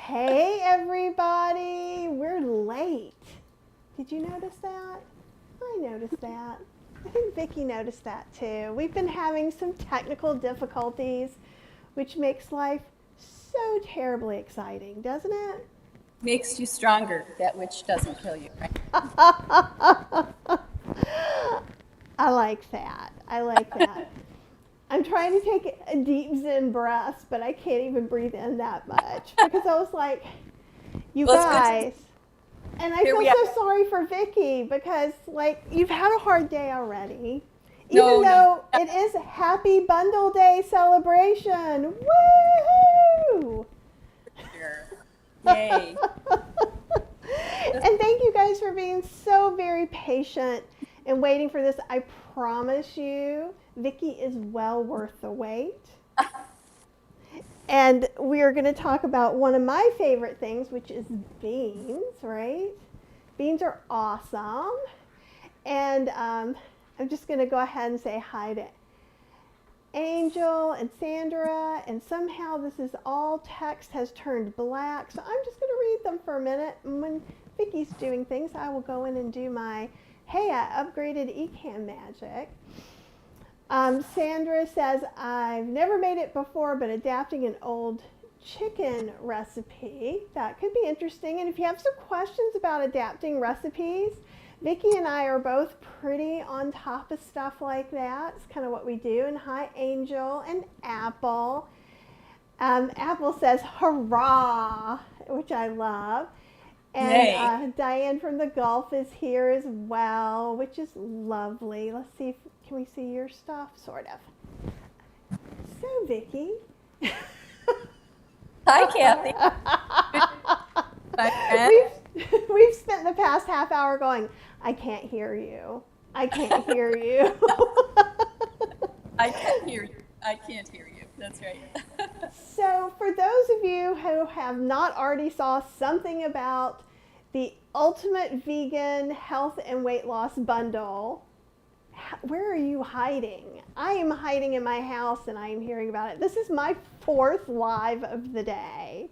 Hey everybody, we're late. Did you notice that? I noticed that. I think Vicki noticed that too. We've been having some technical difficulties, which makes life so terribly exciting, doesn't it? Makes you stronger, that which doesn't kill you, right? I like that. I like that. I'm trying to take a deep Zen breath, but I can't even breathe in that much because I was like, you Well, guys. And I Here feel we are. so sorry for Vicki because, like, you've had a hard day already. Even No, though it is Happy Bundle Day celebration. Woohoo! sure. Yay. And thank you guys for being so very patient and waiting for this. I promise you, Vicki is well worth the wait. And we are going to talk about one of my favorite things, which is beans, right? Beans are awesome. And I'm just going to go ahead and say hi to Angel and Sandra. And somehow this is all text has turned black. So I'm just going to read them for a minute. And when Vicki's doing things, I will go in and do my, hey, I upgraded eCam magic. Sandra says, I've never made it before, but adapting an old chicken recipe. That could be interesting. And if you have some questions about adapting recipes, Vicki and I are both pretty on top of stuff like that. It's kind of what we do. And hi, Angel and Apple. Apple says, hurrah, which I love. And Diane from the Gulf is here as well, which is lovely. Let's see if can we see your stuff? Sort of. So, Vicki. Hi, Kathy. We've spent the past half hour going, I can't hear you. I can't hear you. I can't hear you. I can't hear you. That's right. So, for those of you who have not already saw something about the Ultimate Vegan Health and Weight Loss Bundle, where are you hiding? I am hiding in my house and I am hearing about it. This is my 4th live of the day,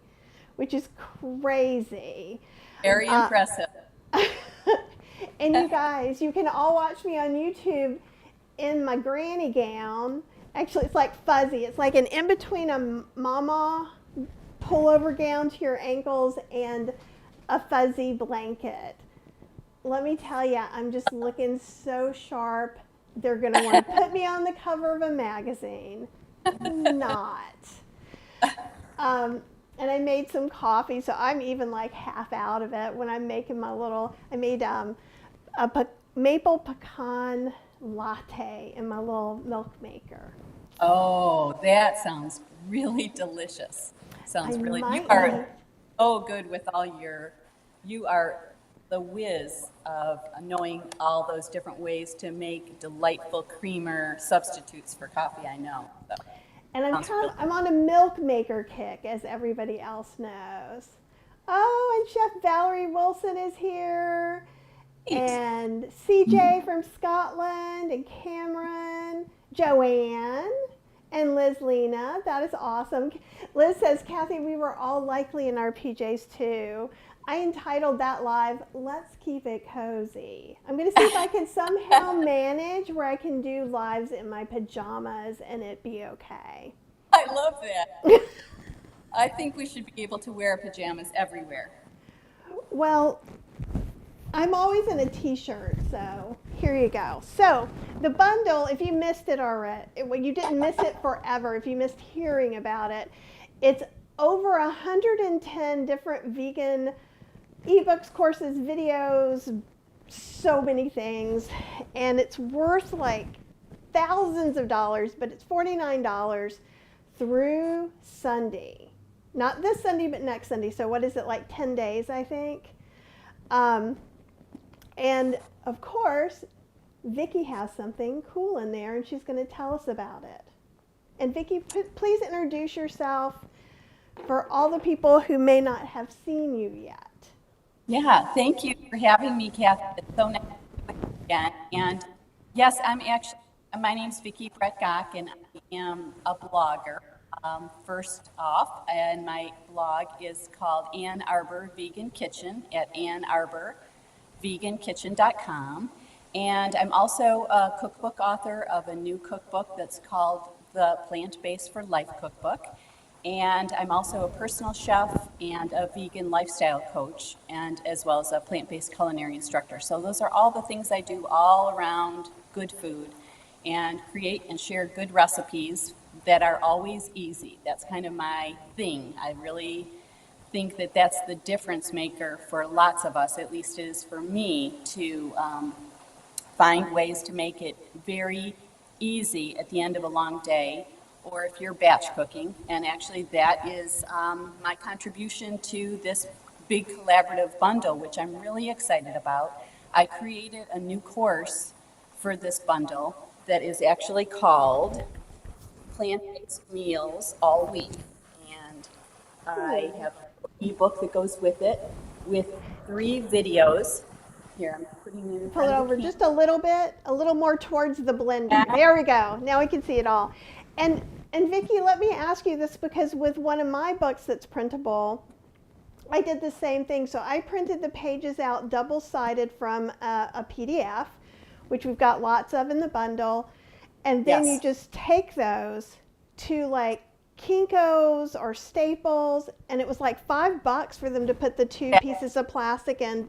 which is crazy. Very impressive. And you guys, you can all watch me on YouTube in my granny gown. Actually, it's like fuzzy. It's like an in-between a mama pullover gown to your ankles and a fuzzy blanket. Let me tell you, I'm just looking so sharp. They're going to want to put me on the cover of a magazine. Not. And I made some coffee, so I'm even like half out of it when I'm making my little, I made a maple pecan latte in my little milk maker. Oh, that sounds really delicious. Sounds really, you are so good with all you are the whiz of knowing all those different ways to make delightful creamer substitutes for coffee, I know. So, and I'm on a milk maker kick, as everybody else knows. Oh, and Chef Valerie Wilson is here. And CJ from Scotland, and Cameron, Joanne, and Liz Lena. That is awesome. Liz says, Kathy, we were all likely in our PJs too. I entitled that live, Let's Keep It Cozy. I'm going to see if I can somehow manage where I can do lives in my pajamas and it be okay. I love that. I think we should be able to wear pajamas everywhere. Well, I'm always in a t-shirt, so here you go. So the bundle, if you missed it already, well, you didn't miss it forever. If you missed hearing about it, it's over 110 different vegan ebooks, courses, videos, so many things, and it's worth like thousands of dollars, but it's $49 through Sunday. Not this Sunday, but next Sunday. So what is it, like 10 days, I think? And of course, Vicki has something cool in there, and she's going to tell us about it. And Vicki, please introduce yourself for all the people who may not have seen you yet. Yeah, thank you for having me, Kathy. It's so nice to be with you again. And yes, my name's Vicki Brett-Gach, and I am a blogger. first off, and my blog is called Ann Arbor Vegan Kitchen at annarborvegankitchen.com. And I'm also a cookbook author of a new cookbook that's called the Plant-Based for Life Cookbook. And I'm also a personal chef and a vegan lifestyle coach, and as well as a plant-based culinary instructor. So those are all the things I do all around good food, and create and share good recipes that are always easy. That's kind of my thing. I really think that that's the difference maker for lots of us, at least it is for me, to find ways to make it very easy at the end of a long day, or if you're batch cooking. And actually, that is my contribution to this big collaborative bundle, which I'm really excited about. I created a new course for this bundle that is actually called Plant-Based Meals All Week. And I have an ebook that goes with it with 3 videos. Here, I'm putting it in Pull it front of over the just a little bit, a little more towards the blender. There we go. Now we can see it all. And Vicki, let me ask you this, because with one of my books that's printable, I did the same thing. So I printed the pages out double-sided from a PDF, which we've got lots of in the bundle. And then Yes. you just take those to like Kinko's or Staples, and it was like $5 for them to put the 2 pieces of plastic in.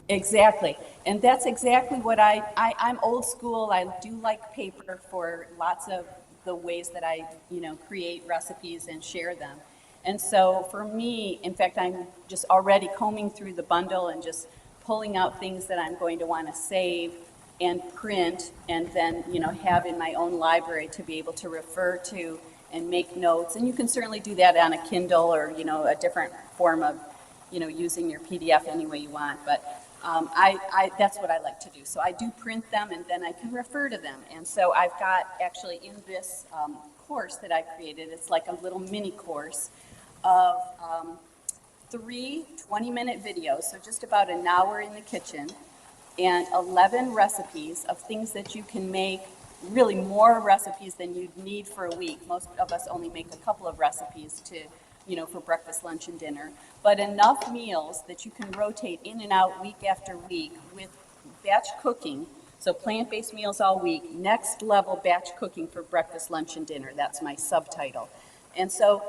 Exactly. And that's exactly what I'm old school. I do like paper for lots of the ways that I, create recipes and share them. And so for me, in fact, I'm just already combing through the bundle and just pulling out things that I'm going to want to save and print, and then, have in my own library to be able to refer to and make notes. And you can certainly do that on a Kindle or, a different form of, using your PDF any way you want. But that's what I like to do. So I do print them, and then I can refer to them. And so I've got actually in this course that I created, it's like a little mini course of 3 20-minute videos, so just about an hour in the kitchen, and 11 recipes of things that you can make, really more recipes than you'd need for a week. Most of us only make a couple of recipes to, for breakfast, lunch, and dinner, but enough meals that you can rotate in and out week after week with batch cooking. So plant-based meals all week, next level batch cooking for breakfast, lunch, and dinner. That's my subtitle. And so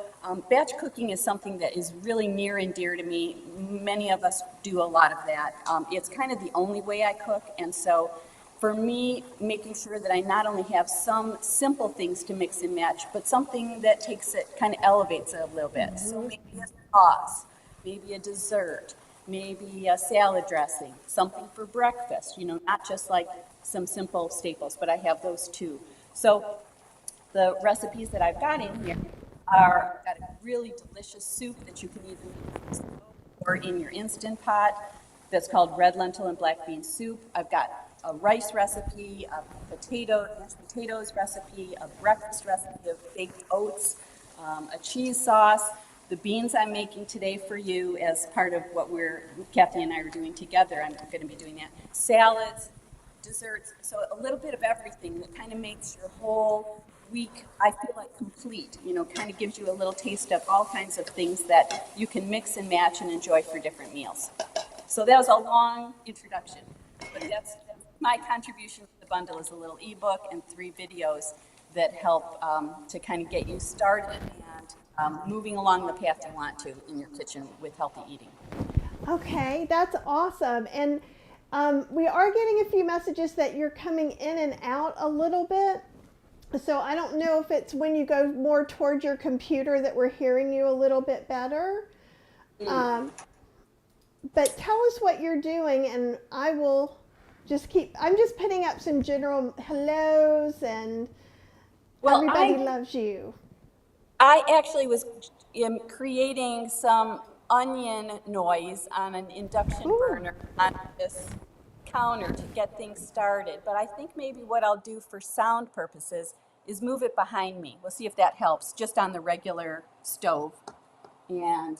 batch cooking is something that is really near and dear to me. Many of us do a lot of that. It's kind of the only way I cook. And so for me, making sure that I not only have some simple things to mix and match, but something that takes it, kind of elevates it a little bit. So maybe a sauce, maybe a dessert, maybe a salad dressing, something for breakfast, not just like some simple staples, but I have those too. So the recipes that I've got in here are, got a really delicious soup that you can either make in the stove or in your Instant Pot that's called red lentil and black bean soup. I've got a rice recipe, a mashed potatoes recipe, a breakfast recipe of baked oats, a cheese sauce. The beans I'm making today for you as part of what Kathy and I are doing together, I'm going to be doing that. Salads, desserts, so a little bit of everything that kind of makes your whole week, I feel like, complete, kind of gives you a little taste of all kinds of things that you can mix and match and enjoy for different meals. So that was a long introduction, but that's my contribution to the bundle, is a little ebook and 3 videos that help to kind of get you started and moving along the path you want to in your kitchen with healthy eating. Okay, that's awesome. And we are getting a few messages that you're coming in and out a little bit. So I don't know if it's when you go more towards your computer that we're hearing you a little bit better. But tell us what you're doing, and I will I'm just putting up some general hellos, and everybody loves you. I actually was creating some onion noise on an induction burner on this counter to get things started. But I think maybe what I'll do for sound purposes is move it behind me. We'll see if that helps, just on the regular stove. And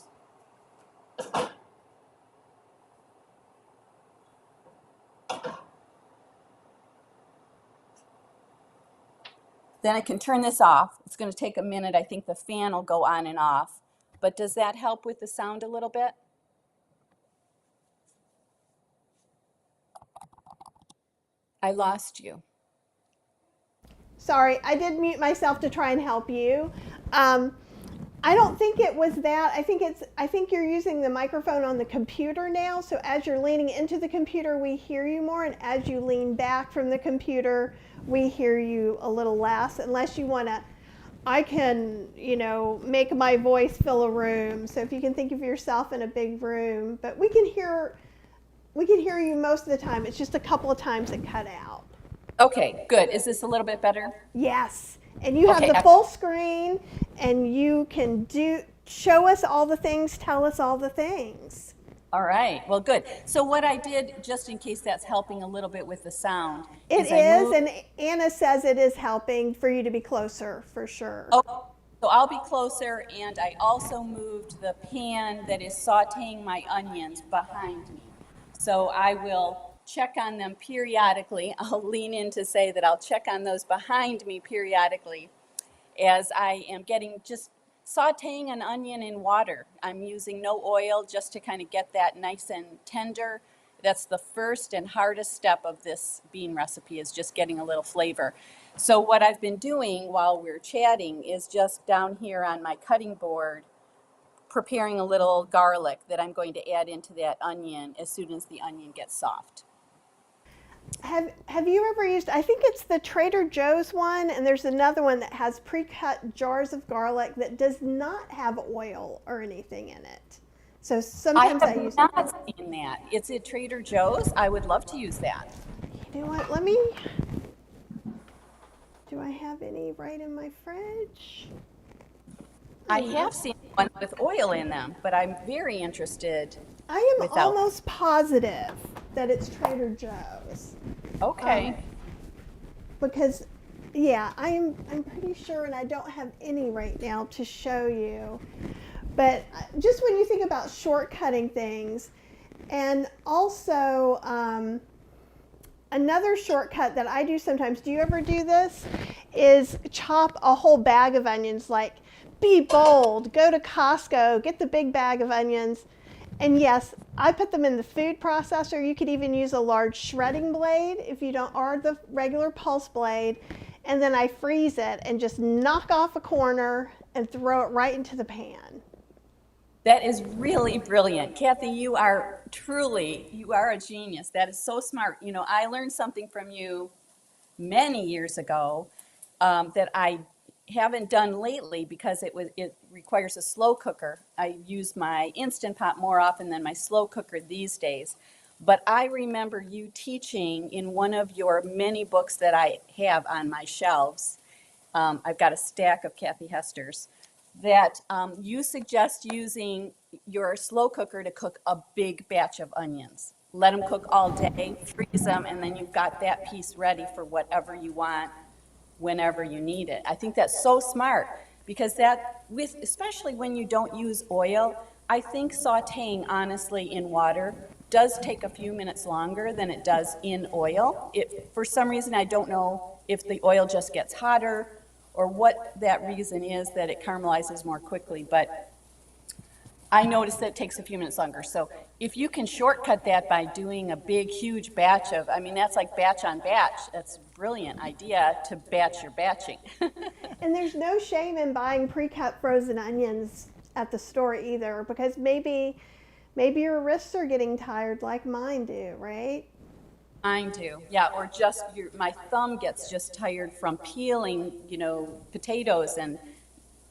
Then I can turn this off. It's going to take a minute. I think the fan will go on and off. But does that help with the sound a little bit? I lost you. Sorry, I did mute myself to try and help you. I don't think it was that. I think you're using the microphone on the computer now. So as you're leaning into the computer, we hear you more, and as you lean back from the computer, we hear you a little less. Unless you want to, I can, make my voice fill a room. So if you can think of yourself in a big room, but we can hear you most of the time. It's just a couple of times it cut out. Okay, good. Is this a little bit better? Yes. And you have the full screen, and you can show us all the things, tell us all the things. All right. Well, good. So what I did, just in case that's helping a little bit with the sound. It is, and Anna says it is helping for you to be closer, for sure. Oh, so I'll be closer, and I also moved the pan that is sauteing my onions behind me. So I will check on them periodically. I'll lean in to say that I'll check on those behind me periodically as I am just sauteing an onion in water. I'm using no oil just to kind of get that nice and tender. That's the first and hardest step of this bean recipe, is just getting a little flavor. So what I've been doing while we're chatting is just down here on my cutting board, preparing a little garlic that I'm going to add into that onion as soon as the onion gets soft. Have you ever used, I think it's the Trader Joe's one, and there's another one that has pre-cut jars of garlic that does not have oil or anything in it. So sometimes I use not seen that. It's at Trader Joe's. I would love to use that. You know what, do I have any right in my fridge? I have seen one with oil in them, but I'm very interested. I am almost positive that it's Trader Joe's. Okay. Because, yeah, I'm pretty sure, and I don't have any right now to show you. But just when you think about shortcutting things, and also another shortcut that I do sometimes, do you ever do this, is chop a whole bag of onions. Like, be bold, go to Costco, get the big bag of onions. And yes, I put them in the food processor. You could even use a large shredding blade if you don't, or the regular pulse blade. And then I freeze it and just knock off a corner and throw it right into the pan. That is really brilliant. Kathy, you are a genius. That is so smart. I learned something from you many years ago that I haven't done lately because it requires a slow cooker. I use my Instant Pot more often than my slow cooker these days. But I remember you teaching in one of your many books that I have on my shelves. I've got a stack of Kathy Hester's, that you suggest using your slow cooker to cook a big batch of onions. Let them cook all day, freeze them, and then you've got that piece ready for whatever you want whenever you need it. I think that's so smart, because especially when you don't use oil, I think sauteing honestly in water does take a few minutes longer than it does in oil. For some reason, I don't know if the oil just gets hotter or what that reason is that it caramelizes more quickly, but I noticed that it takes a few minutes longer. So if you can shortcut that by doing a big, huge batch that's like batch on batch. That's a brilliant idea to batch your batching. And there's no shame in buying pre-cut frozen onions at the store either, because maybe your wrists are getting tired like mine do, right? Mine do, yeah. Or just my thumb gets just tired from peeling, potatoes, and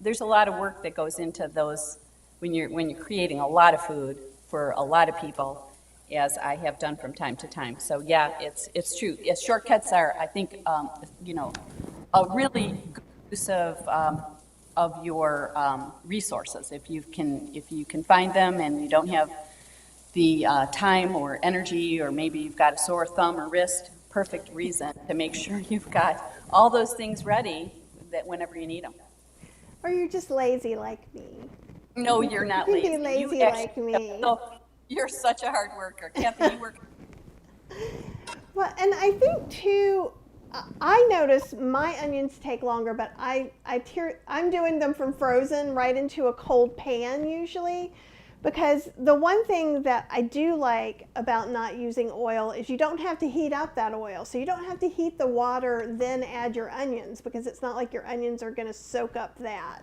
there's a lot of work that goes into those when you're creating a lot of food for a lot of people, as I have done from time to time. So yeah, it's true. Yes, shortcuts are, I think, a really good use of your resources. If you can find them and you don't have the time or energy, or maybe you've got a sore thumb or wrist, perfect reason to make sure you've got all those things ready that whenever you need them. Or you're just lazy like me. No, you're not You lazy. can be lazy like me. No, you're such a hard worker. Kathy, you work. Well, and I think too, I notice my onions take longer, but I'm doing them from frozen right into a cold pan usually, because the one thing that I do like about not using oil is you don't have to heat up that oil. So you don't have to heat the water, then add your onions, because it's not like your onions are going to soak up that.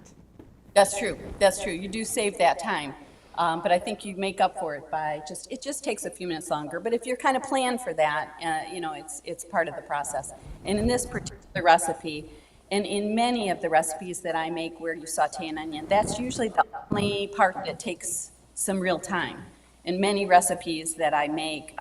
That's true. That's true. You do save that time. But I think you make up for it by it just takes a few minutes longer. But if you're kind of planned for that, it's part of the process. And in this particular recipe, and in many of the recipes that I make where you saute an onion, that's usually the only part that takes some real time. In many recipes that I make,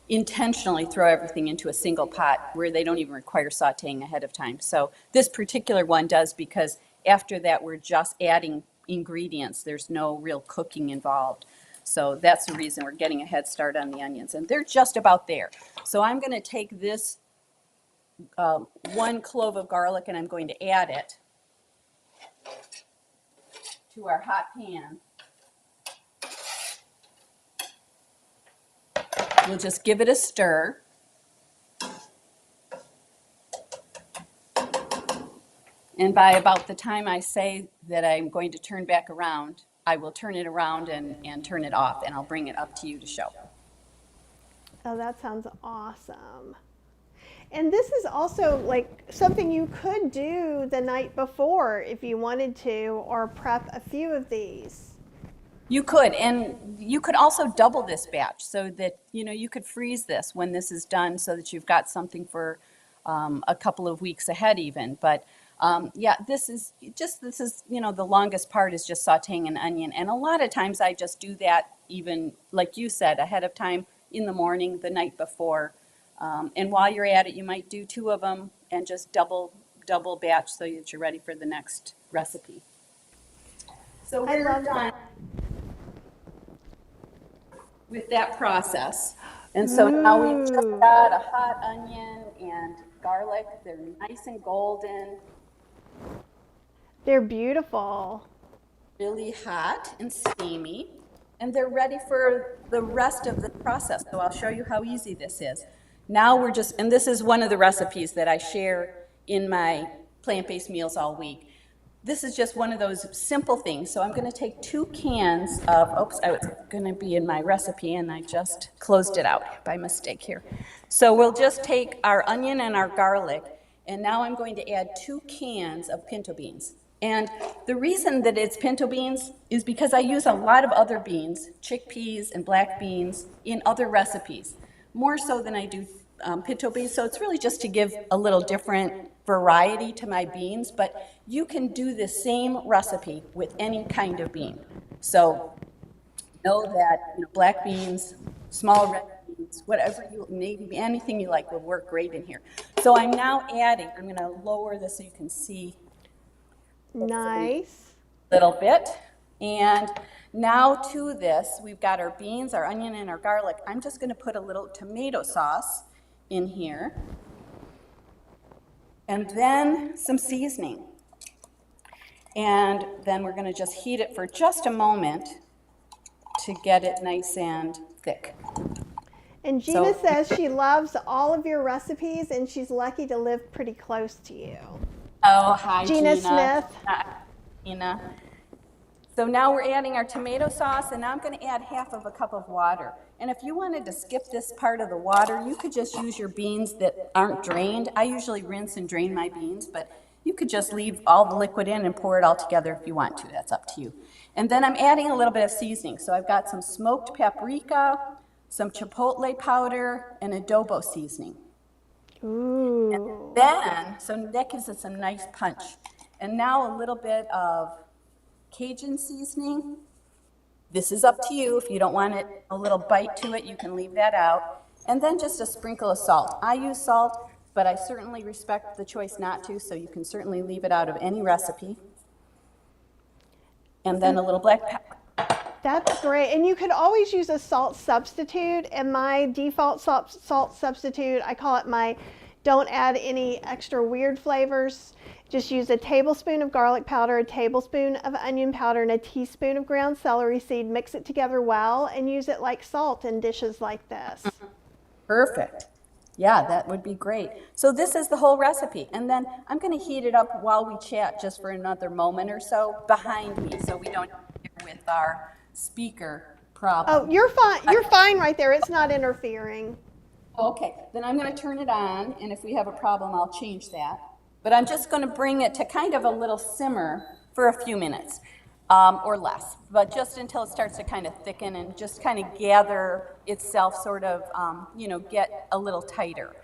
intentionally throw everything into a single pot where they don't even require sauteing ahead of time. So this particular one does, because after that we're just adding ingredients. There's no real cooking involved. So that's the reason we're getting a head start on the onions. And they're just about there. So I'm going to take this 1 clove of garlic and I'm going to add it to our hot pan. We'll just give it a stir. And by about the time I say that I'm going to turn back around, I will turn it around and turn it off, and I'll bring it up to you to show. Oh, that sounds awesome. And this is also like something you could do the night before if you wanted to, or prep a few of these. You could, and you could also double this batch so that, you could freeze this when this is done so that you've got something for a couple of weeks ahead even. But yeah, this is, the longest part is just sauteing an onion. And a lot of times I just do that even, like you said, ahead of time in the morning, the night before. And while you're at it, you might do 2 of them and just double batch so that you're ready for the next recipe. So we're done with that process. And so now we've just got a hot onion and garlic. They're nice and golden. They're beautiful. Really hot and steamy. And they're ready for the rest of the process. So I'll show you how easy this is. Now we're just, and this is one of the recipes that I share in my plant-based meals all week. This is just one of those simple things. So I'm going to take 2 cans of, I was going to be in my recipe and I just closed it out by mistake here. So we'll just take our onion and our garlic, and now I'm going to add 2 cans of pinto beans. And the reason that it's pinto beans is because I use a lot of other beans, chickpeas and black beans, in other recipes, more so than I do pinto beans. So it's really just to give a little different variety to my beans, but you can do the same recipe with any kind of bean. So know that black beans, small red beans, whatever maybe anything you like will work great in here. So I'm now adding, I'm going to lower this so you can see. Nice. A little bit. And now to this, we've got our beans, our onion, and our garlic. I'm just going to put a little tomato sauce in here. And then some seasoning. And then we're going to just heat it for just a moment to get it nice and thick. And Gina says she loves all of your recipes and she's lucky to live pretty close to you. Oh, hi, Gina Smith. Gina. So now we're adding our tomato sauce, and now I'm going to add half of a cup of water. And if you wanted to skip this part of the water, you could just use your beans that aren't drained. I usually rinse and drain my beans, but you could just leave all the liquid in and pour it all together if you want to. That's up to you. And then I'm adding a little bit of seasoning. So I've got some smoked paprika, some chipotle powder, and adobo seasoning. Ooh. And then, so that gives it some nice punch. And now a little bit of Cajun seasoning. This is up to you. If you don't want it a little bite to it, you can leave that out. And then just a sprinkle of salt. I use salt, but I certainly respect the choice not to, so you can certainly leave it out of any recipe. And then a little black pepper. That's great. And you could always use a salt substitute. And my default salt substitute, I call it my don't add any extra weird flavors. Just use a tablespoon of garlic powder, a tablespoon of onion powder, and a teaspoon of ground celery seed. Mix it together well and use it like salt in dishes like this. Perfect. Yeah, that would be great. So this is the whole recipe. And then I'm going to heat it up while we chat just for another moment or so behind me so we don't interfere with our speaker Oh, problem. you're fine. You're fine right there. It's not interfering. Okay, then I'm going to turn it on, and if we have a problem, I'll change that. But I'm just going to bring it to kind of a little simmer for a few minutes or less, but just until it starts to kind of thicken and just kind of gather itself, sort of, get a little tighter.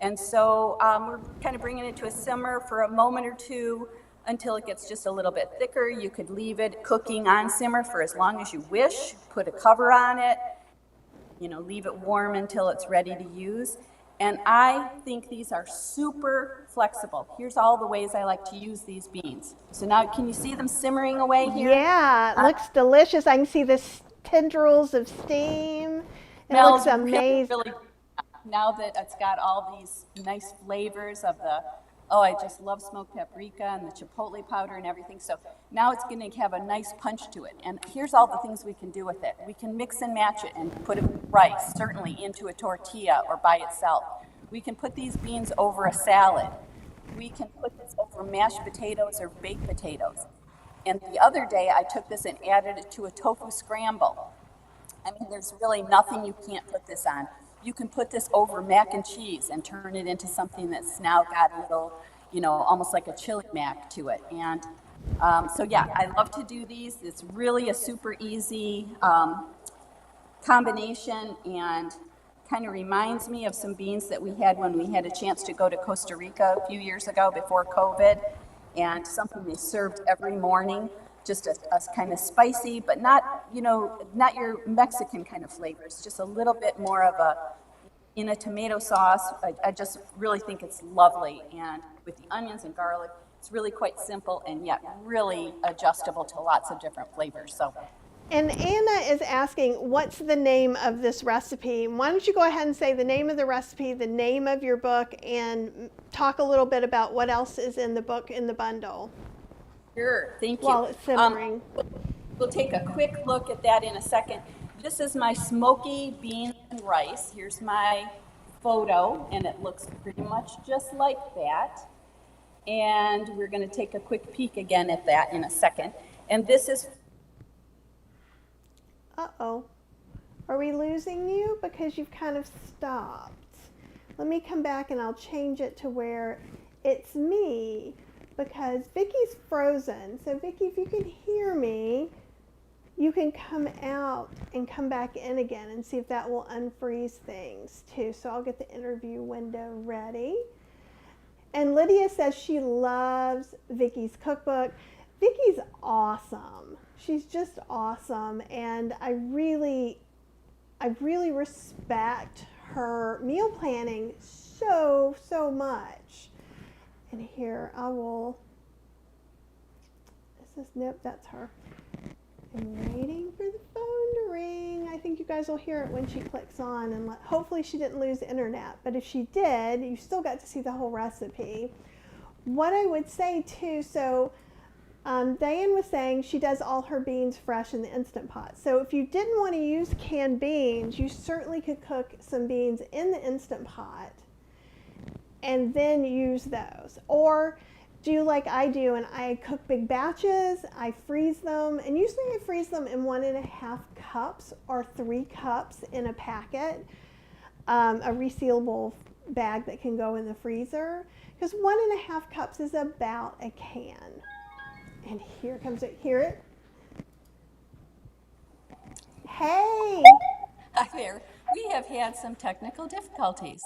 And so we're kind of bringing it to a simmer for a moment or two until it gets just a little bit thicker. You could leave it cooking on simmer for as long as you wish, put a cover on it, leave it warm until it's ready to use. And I think these are super flexible. Here's all the ways I like to use these beans. So now, can you see them simmering away here? Yeah, it looks delicious. I can see the tendrils of steam. It looks amazing. Really, now that it's got all these nice flavors of I just love smoked paprika and the chipotle powder and everything. So now it's going to have a nice punch to it. And here's all the things we can do with it. We can mix and match it and put rice, certainly, into a tortilla or by itself. We can put these beans over a salad. We can put this over mashed potatoes or baked potatoes. And the other day I took this and added it to a tofu scramble. I mean, there's really nothing you can't put this on. You can put this over mac and cheese and turn it into something that's now got a little, almost like a chili mac to it. And so yeah, I love to do these. It's really a super easy combination and kind of reminds me of some beans that we had when we had a chance to go to Costa Rica a few years ago before COVID, and something they served every morning. Just a kind of spicy, but not your Mexican kind of flavors, just a little bit more of in a tomato sauce. I just really think it's lovely. And with the onions and garlic, it's really quite simple and yet really adjustable to lots of different flavors. So. And Anna is asking, what's the name of this recipe? Why don't you go ahead and say the name of the recipe, the name of your book, and talk a little bit about what else is in the book, in the bundle. Sure, thank you. While it's simmering. We'll take a quick look at that in a second. This is my smoky beans and rice. Here's my photo, and it looks pretty much just like that. And we're going to take a quick peek again at that in a second. And this is... Uh-oh. Are we losing you? Because you've kind of stopped. Let me come back and I'll change it to where it's me, because Vicki's frozen. So Vicki, if you can hear me, you can come out and come back in again and see if that will unfreeze things too. So I'll get the interview window ready. And Lydia says she loves Vicki's cookbook. Vicki's awesome. She's just awesome, and I really respect her meal planning so much. And here I will, nope, that's her. I'm waiting for the phone to ring. I think you guys will hear it when she clicks on, and hopefully she didn't lose internet, but if she did, you still got to see the whole recipe. What I would say too, so Diane was saying she does all her beans fresh in the Instant Pot. So if you didn't want to use canned beans, you certainly could cook some beans in the Instant Pot and then use those. Or do like I do, and I cook big batches, I freeze them, and usually I freeze them in 1.5 cups or 3 cups in a packet, a resealable bag that can go in the freezer, because 1.5 cups is about a can. And here comes it. Hear it? Hey! Hi there. We have had some technical difficulties.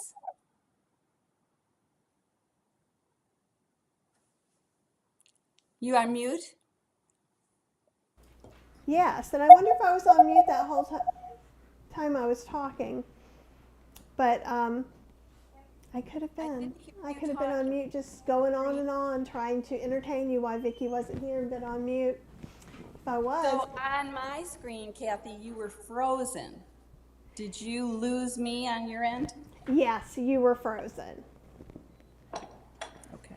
You are mute? Yes, and I wonder if I was on mute that whole time I was talking. But I could have been. I could have been on mute, just going on and on, trying to entertain you while Vicki wasn't here and been on mute. If I was. So on my screen, Kathy, you were frozen. Did you lose me on your end? Yes, you were frozen. Okay.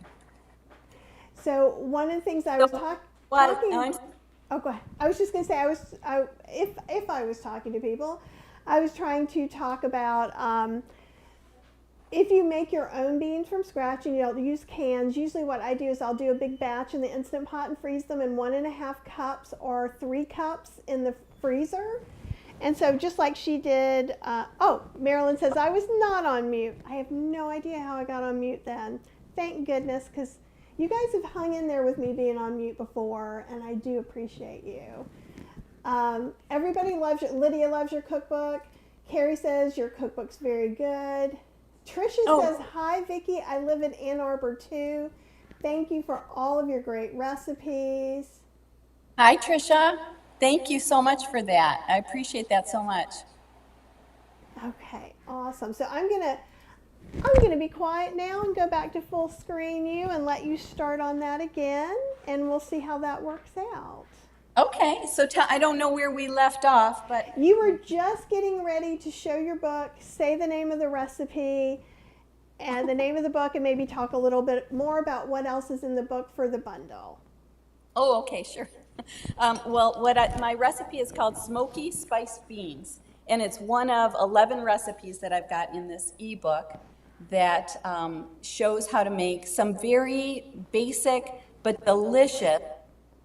So one of the things I was talking. Oh, go ahead. I was just going to say, if I was talking to people, I was trying to talk about if you make your own beans from scratch and you don't use cans, usually what I do is I'll do a big batch in the Instant Pot and freeze them in 1.5 cups or 3 cups in the freezer. And so just like she did, oh, Marilyn says, I was not on mute. I have no idea how I got on mute then. Thank goodness, because you guys have hung in there with me being on mute before, and I do appreciate you. Everybody loves your, Lydia loves your cookbook. Carrie says your cookbook's very good. Tricia says, hi, Vicki. I live in Ann Arbor, too. Thank you for all of your great recipes. Hi, Tricia. Thank you so much for that. I appreciate that so much. Okay, awesome. So I'm gonna be quiet now and go back to full screen you and let you start on that again, and we'll see how that works out. Okay, so I don't know where we left off, but you were just getting ready to show your book, say the name of the recipe and the name of the book, and maybe talk a little bit more about what else is in the book for the bundle. Oh, okay, sure. Well, my recipe is called Smoky Spiced Beans, and it's one of 11 recipes that I've got in this ebook that shows how to make some very basic but delicious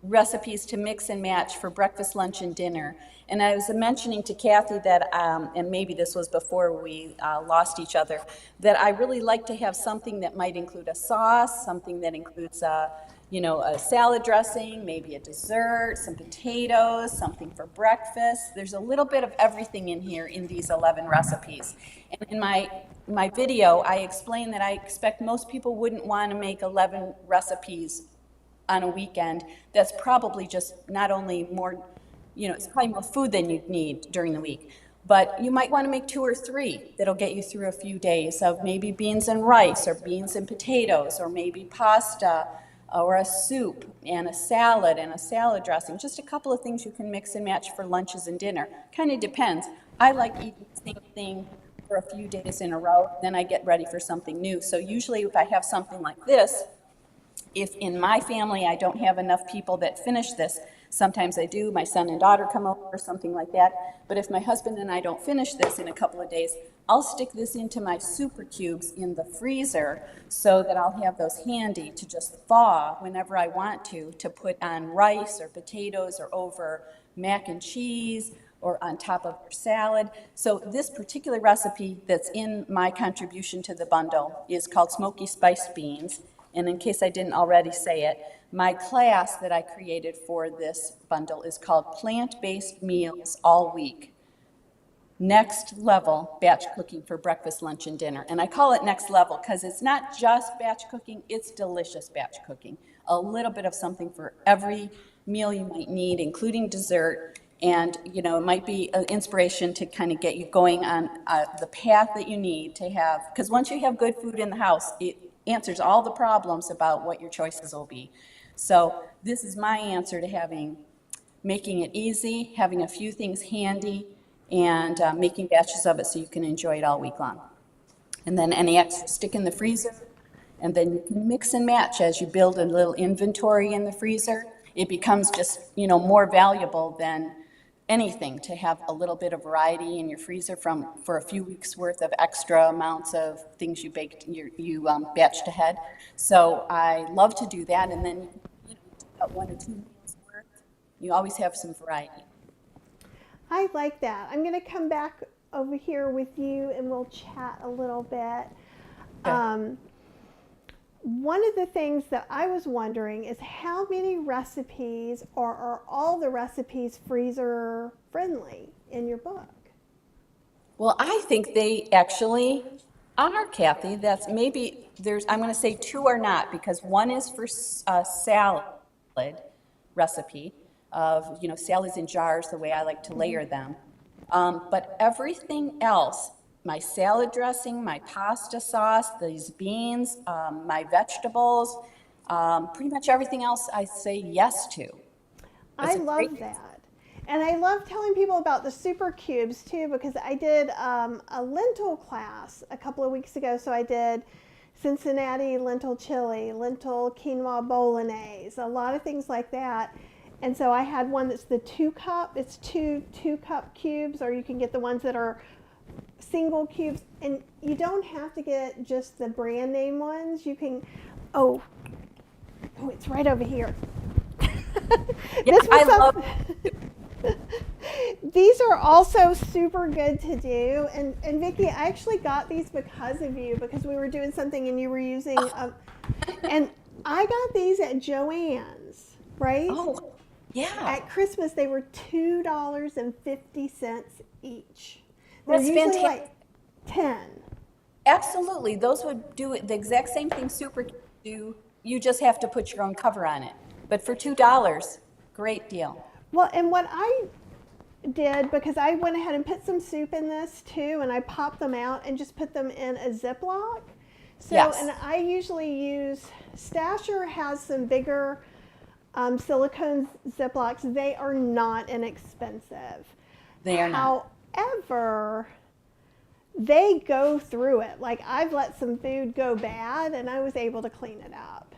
recipes to mix and match for breakfast, lunch, and dinner. And I was mentioning to Kathy that, and maybe this was before we lost each other, that I really like to have something that might include a sauce, something that includes a salad dressing, maybe a dessert, some potatoes, something for breakfast. There's a little bit of everything in here in these 11 recipes. And in my video, I explained that I expect most people wouldn't want to make 11 recipes on a weekend. That's probably just not only more, it's probably more food than you need during the week. But you might want to make 2 or 3 that'll get you through a few days of maybe beans and rice, or beans and potatoes, or maybe pasta, or a soup and a salad dressing. Just a couple of things you can mix and match for lunches and dinner. Kind of depends. I like eating the same thing for a few days in a row, then I get ready for something new. So usually if I have something like this, if in my family I don't have enough people that finish this, sometimes I do, my son and daughter come over or something like that, but if my husband and I don't finish this in a couple of days, I'll stick this into my super cubes in the freezer so that I'll have those handy to just thaw whenever I want to put on rice or potatoes or over mac and cheese or on top of your salad. So this particular recipe that's in my contribution to the bundle is called Smoky Spiced Beans. And in case I didn't already say it, my class that I created for this bundle is called Plant-Based Meals All Week. Next level batch cooking for breakfast, lunch, and dinner. And I call it next level because it's not just batch cooking, it's delicious batch cooking. A little bit of something for every meal you might need, including dessert. And, it might be an inspiration to kind of get you going on the path that you need to have. Because once you have good food in the house, it answers all the problems about what your choices will be. So this is my answer to making it easy, having a few things handy, and making batches of it so you can enjoy it all week long. And then any extra stick in the freezer, and then you can mix and match as you build a little inventory in the freezer. It becomes just, more valuable than anything to have a little bit of variety in your freezer for a few weeks worth of extra amounts of things you batched ahead. So I love to do that, and then about 1 or 2 meals worth. You always have some variety. I like that. I'm going to come back over here with you and we'll chat a little bit. Okay. One of the things that I was wondering is how many recipes, or are all the recipes freezer friendly in your book? Well, I think they actually are, Kathy. That's maybe I'm going to say 2 are not, because one is for a salad recipe of, salads in jars, the way I like to layer them. But everything else, my salad dressing, my pasta sauce, these beans, my vegetables, pretty much everything else I say yes to. I love that. And I love telling people about the super cubes too, because I did a lentil class a couple of weeks ago. So I did Cincinnati lentil chili, lentil quinoa bolognese, a lot of things like that. And so I had one that's the 2 cup, it's two 2-cup cubes, or you can get the ones that are single cubes, and you don't have to get just the brand name ones. You can, oh, it's right over here. Yeah, I love. These are also super good to do, and Vicki, I actually got these because of you, because we were doing something and you were using, and I got these at Joann's, right? Oh, yeah. At Christmas, they were $2.50 each. They're That's usually fantastic. like 10. Absolutely. Those would do it the exact same thing Super do. You just have to put your own cover on it. But for $2, great deal. Well, and what I did, because I went ahead and put some soup in this too, and I popped them out and just put them in a Ziploc. So, Yes. and I usually use, Stasher has some bigger silicone Ziplocs. They are not inexpensive. They are not. However, they go through it. Like, I've let some food go bad and I was able to clean it up.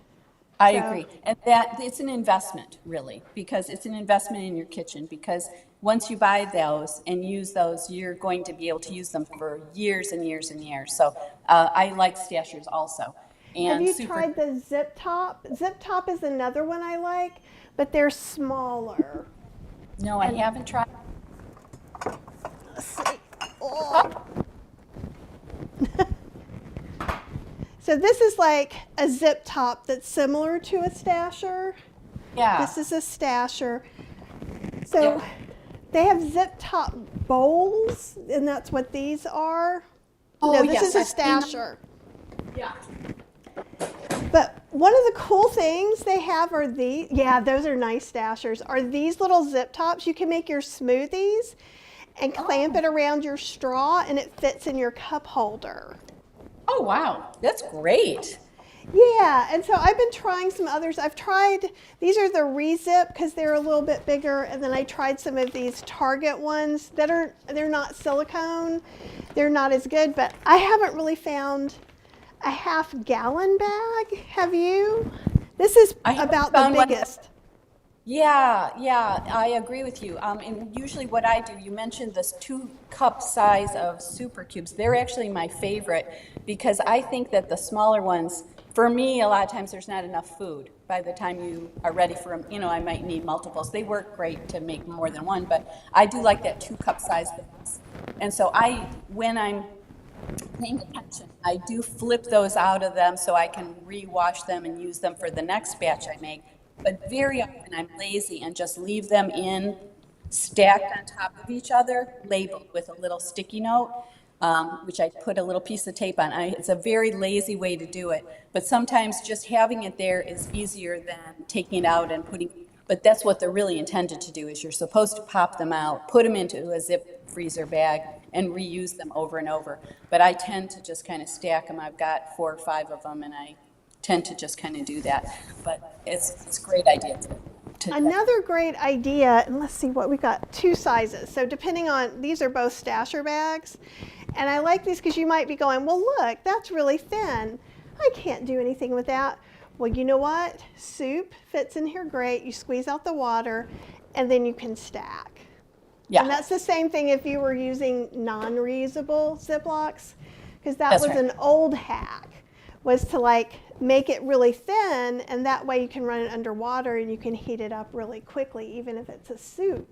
I So- agree. And that it's an investment, really, because it's an investment in your kitchen. Because once you buy those and use those, you're going to be able to use them for years and years and years. So I like Stashers also. Have And you tried the Zip Top? Zip Top is another one I like, but they're smaller. No, I haven't tried. Let's see. Oh. So this is like a Zip Top that's similar to a Stasher. Yeah. This is a Stasher. So Yep. they have Zip Top bowls, and that's what these are. Oh, No, this yes, is a I've seen them. Stasher. Yeah. But one of the cool things they have are these. Yeah, those are nice Stashers. Are these little Zip Tops? You can make your smoothies and clamp it around your straw, and it fits in your cup holder. Oh, wow. That's great. Yeah, and so I've been trying some others. I've tried, these are the Rezip because they're a little bit bigger, and then I tried some of these Target ones that they're not silicone. They're not as good, but I haven't really found a half-gallon bag. Have you? This is I haven't about the found one. biggest. Yeah, I agree with you. And usually what I do, you mentioned this 2-cup size of super cubes. They're actually my favorite because I think that the smaller ones, for me, a lot of times there's not enough food by the time you are ready for them. You know, I might need multiples. They work great to make more than one, but I do like that 2-cup size the best. And so when I'm paying attention, I do flip those out of them so I can rewash them and use them for the next batch I make. But very often I'm lazy and just leave them in stacked on top of each other, labeled with a little sticky note, which I put a little piece of tape on. It's a very lazy way to do it, but sometimes just having it there is easier than taking it out and but that's what they're really intended to do, is you're supposed to pop them out, put them into a zip freezer bag, and reuse them over and over. But I tend to just kind of stack them. I've got 4 or 5 of them, and I tend to just kind of do that. But it's a great idea to Another great idea, and let's see what we got, 2 sizes. So depending on, these are both Stasher bags. And I like these because you might be going, well, look, that's really thin. I can't do anything with that. Well, you know what? Soup fits in here great. You squeeze out the water, and then you can stack. Yeah. And that's the same thing if you were using non-reusable Ziplocs, because that That's was right. an old hack, was to like make it really thin, and that way you can run it underwater and you can heat it up really quickly, even if it's a soup.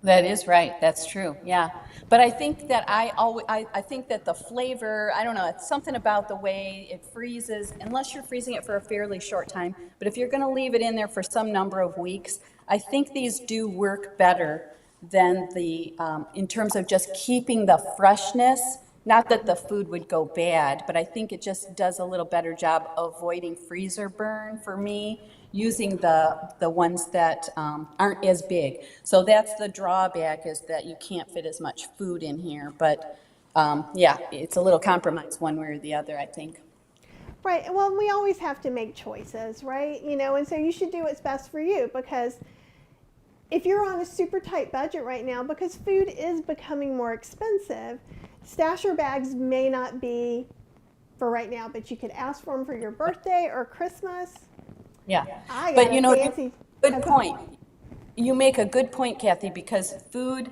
That is right. That's true. Yeah. But I think that I think that the flavor, I don't know, it's something about the way it freezes, unless you're freezing it for a fairly short time. But if you're going to leave it in there for some number of weeks, I think these do work better than in terms of just keeping the freshness. Not that the food would go bad, but I think it just does a little better job avoiding freezer burn for me, using the ones that aren't as big. So that's the drawback, is that you can't fit as much food in here. But yeah, it's a little compromise one way or the other, I think. Right. Well, we always have to make choices, right? You know, and so you should do what's best for you, because if you're on a super tight budget right now, because food is becoming more expensive, Stasher bags may not be for right now, but you could ask for them for your birthday or Christmas. Yeah. I But got you a know, fancy. good point. You make a good point, Kathy, because food,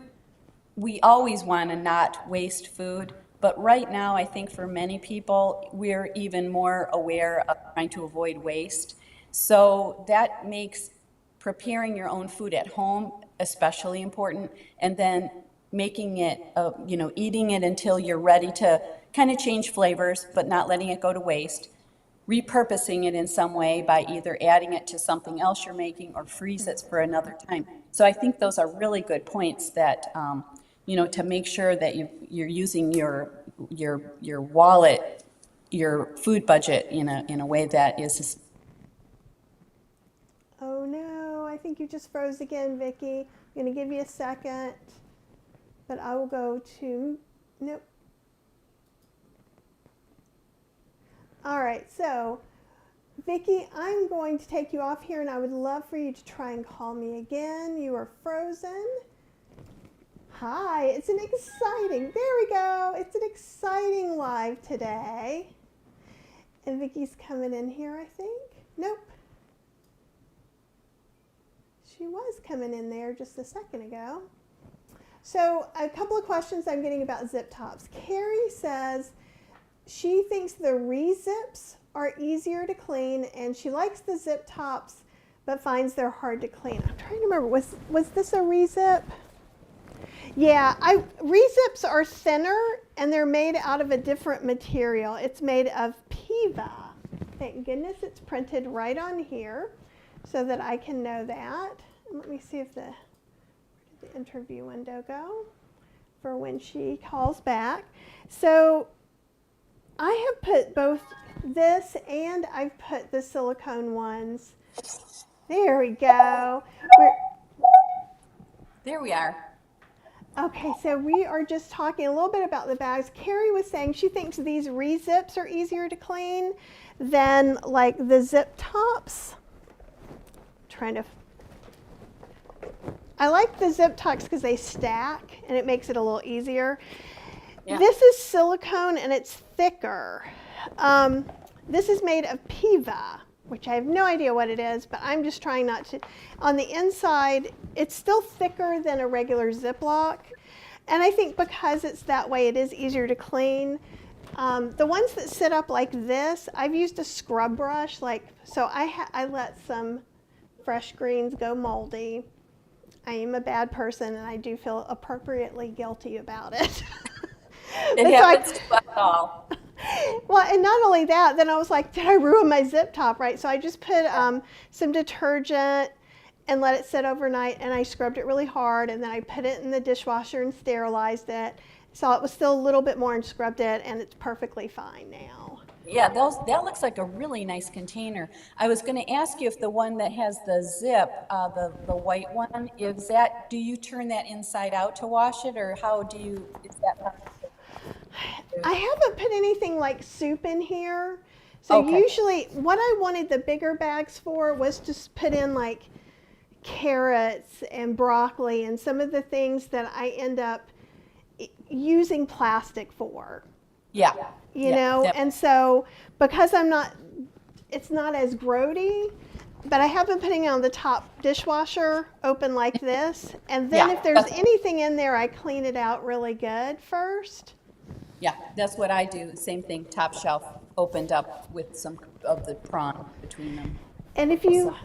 we always want to not waste food, but right now, I think for many people, we're even more aware of trying to avoid waste. So that makes preparing your own food at home especially important, and then making it, eating it until you're ready to kind of change flavors, but not letting it go to waste. Repurposing it in some way by either adding it to something else you're making or freeze it for another time. So I think those are really good points that, to make sure that you're using your wallet, your food budget in a way that is. Oh no, I think you just froze again, Vicki. I'm going to give you a second, but I will go to, nope. All right, so Vicki, I'm going to take you off here, and I would love for you to try and call me again. You are frozen. Hi, it's an exciting, there we go. It's an exciting live today. And Vicki's coming in here, I think. Nope. She was coming in there just a second ago. So a couple of questions I'm getting about zip tops. Carrie says she thinks the re-zips are easier to clean, and she likes the zip tops, but finds they're hard to clean. I'm trying to remember, was this a re-zip? Yeah, re-zips are thinner, and they're made out of a different material. It's made of Piva. Thank goodness it's printed right on here so that I can know that. Let me see if where did the interview window go for when she calls back. So I have put both this and I've put the silicone ones. There we go. There we are. Okay, so we are just talking a little bit about the bags. Carrie was saying she thinks these re-zips are easier to clean than like the zip tops. I like the zip tops because they stack and it makes it a little easier. Yeah. This is silicone and it's thicker. This is made of Piva, which I have no idea what it is, but I'm just trying not to. On the inside, it's still thicker than a regular Ziploc. And I think because it's that way, it is easier to clean. The ones that sit up like this, I've used a scrub brush. So I let some fresh greens go moldy. I am a bad person, and I do feel appropriately guilty about it. It happens to us all. Well, and not only that, then I was like, did I ruin my zip top, right? So I just put some detergent and let it sit overnight, and I scrubbed it really hard, and then I put it in the dishwasher and sterilized it. So it was still a little bit more and scrubbed it, and it's perfectly fine now. Yeah, that looks like a really nice container. I was going to ask you if the one that has the zip, the white one, do you turn that inside out to wash it, or is that? I haven't put anything like soup in here. So okay. Usually what I wanted the bigger bags for was to put in like carrots and broccoli and some of the things that I end up using plastic for. Yeah. You know, and so because it's not as grody, but I have been putting it on the top dishwasher open like this. And then if there's anything in there, I clean it out really good first. Yeah, that's what I do. Same thing, top shelf opened up with some of the prawn between them. And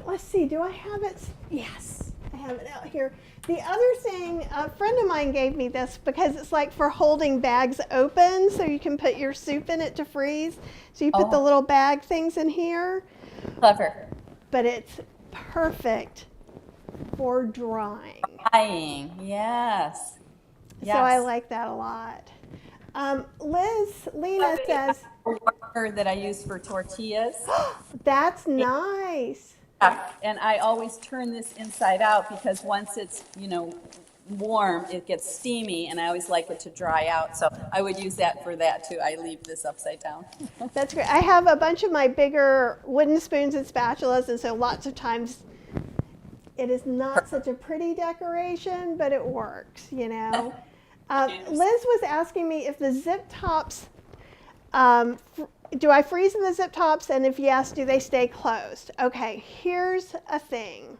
let's see, do I have it? Yes, I have it out here. The other thing, a friend of mine gave me this because it's like for holding bags open so you can put your soup in it to freeze. So you put the little bag things in here. Clever. But it's perfect for drying. Drying, yes. So I like that a lot. Lena says, that I use for tortillas. That's nice. And I always turn this inside out because once it's, warm, it gets steamy, and I always like it to dry out. So I would use that for that too. I leave this upside down. That's great. I have a bunch of my bigger wooden spoons and spatulas, and so lots of times it is not such a pretty decoration, but it works, Liz was asking me if the zip tops, do I freeze in the zip tops? And if yes, do they stay closed? Okay, here's a thing.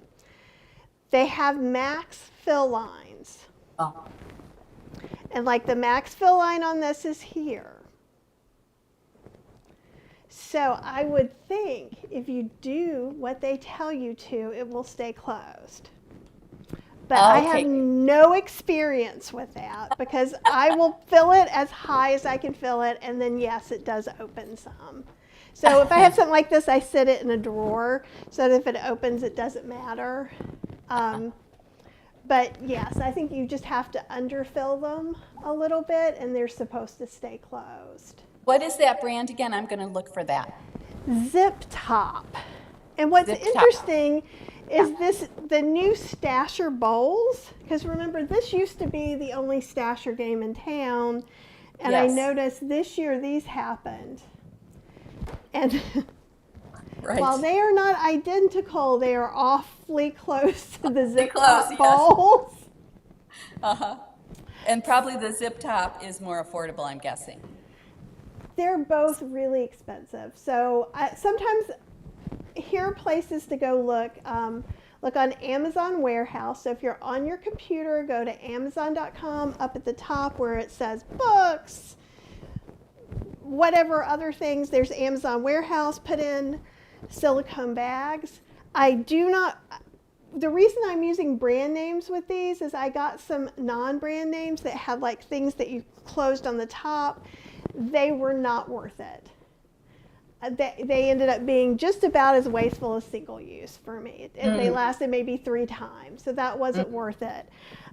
They have max fill lines. Oh. And like the max fill line on this is here. So I would think if you do what they tell you to, it will stay closed. But I have no experience with that because I will fill it as high as I can fill it, and then yes, it does open some. So if I have something like this, I sit it in a drawer so that if it opens, it doesn't matter. But yes, I think you just have to underfill them a little bit, and they're supposed to stay closed. What is that brand again? I'm going to look for that. Zip Top. And what's interesting is the new Stasher bowls, because remember, this used to be the only Stasher game in town, and I noticed this year these happened. And while they are not identical, they are awfully close to the Zip Top bowls. And probably the Zip Top is more affordable, I'm guessing. They're both really expensive. So sometimes here are places to go look. Look on Amazon Warehouse. So if you're on your computer, go to Amazon.com up at the top where it says books, whatever other things. There's Amazon Warehouse. Put in silicone bags. The reason I'm using brand names with these is I got some non-brand names that had like things that you closed on the top. They were not worth it. They ended up being just about as wasteful as single use for me. And they lasted maybe 3 times, so that wasn't worth it.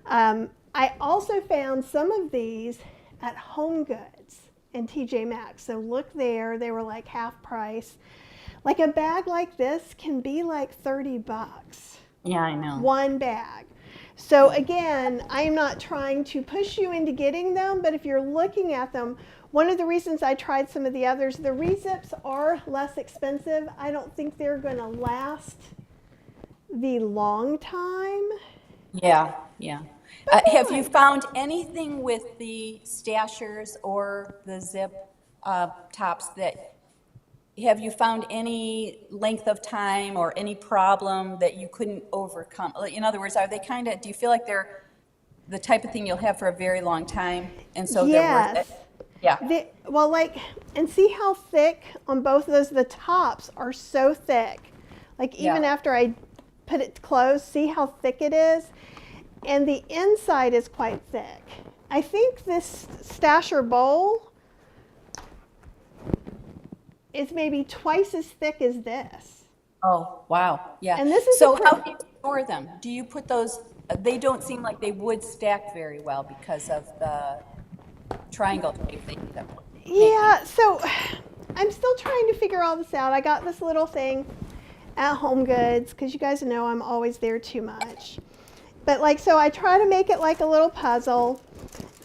I also found some of these at Home Goods and TJ Maxx. So look there, they were like half price. Like a bag like this can be like $30. Yeah, I know. One bag. So again, I'm not trying to push you into getting them, but if you're looking at them, one of the reasons I tried some of the others, the Rezips are less expensive. I don't think they're going to last the long time. Yeah. Have you found anything with the Stashers or the Zip tops have you found any length of time or any problem that you couldn't overcome? In other words, are they do you feel like they're the type of thing you'll have for a very long time, and so they're worth it? Yeah. And see how thick on both of those, the tops are so thick. Like even after I put it closed, see how thick it is? And the inside is quite thick. I think this Stasher bowl is maybe twice as thick as this. Oh, wow. Yeah. And this is so how do you store them? Do you put those, they don't seem like they would stack very well because of the triangle shape they end up. Yeah, so I'm still trying to figure all this out. I got this little thing at Home Goods because you guys know I'm always there too much. But so I try to make it like a little puzzle